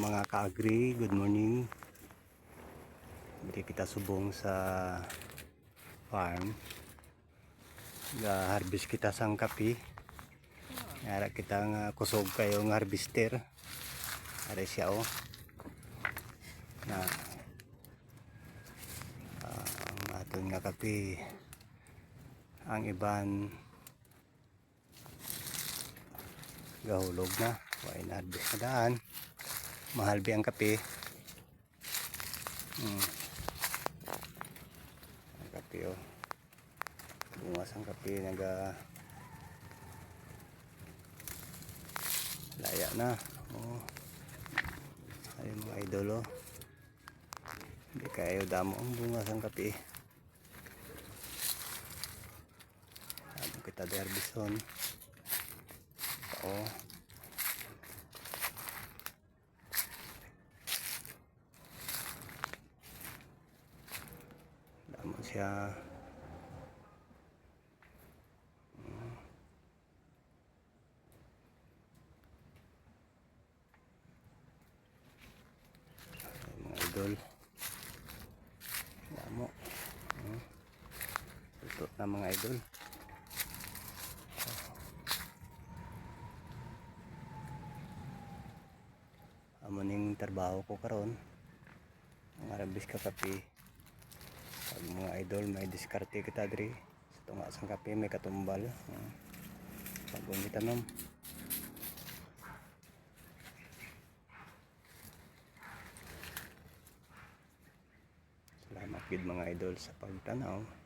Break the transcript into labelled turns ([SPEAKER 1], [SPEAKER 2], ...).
[SPEAKER 1] mga ka-agri, good morning. Hindi kita subong sa farm. Harvest kita sang kapi. Nara kita nga kusog kayo ng harvester. Ari siya o. Na ang aton nga kapi. Ang iban gahulog na. Why na harvest na daan. Mahal ba ang kape? Ang kape oh. Bungas ang kape laya na. Oh. Ayun mga idol oh. Hindi kayo damo ang bungas ang kape. Ano kita di harbison. Oh. Damo siya. Mga idol. Damo. Ito na mga idol. Amo ning trabaho ko karon. Ang harvest ka kape. Pag mga idol may diskarte kita diri sa tunga sang kape may katumbal. Pag itanom. Salamat gid mga idol sa pagtanaw.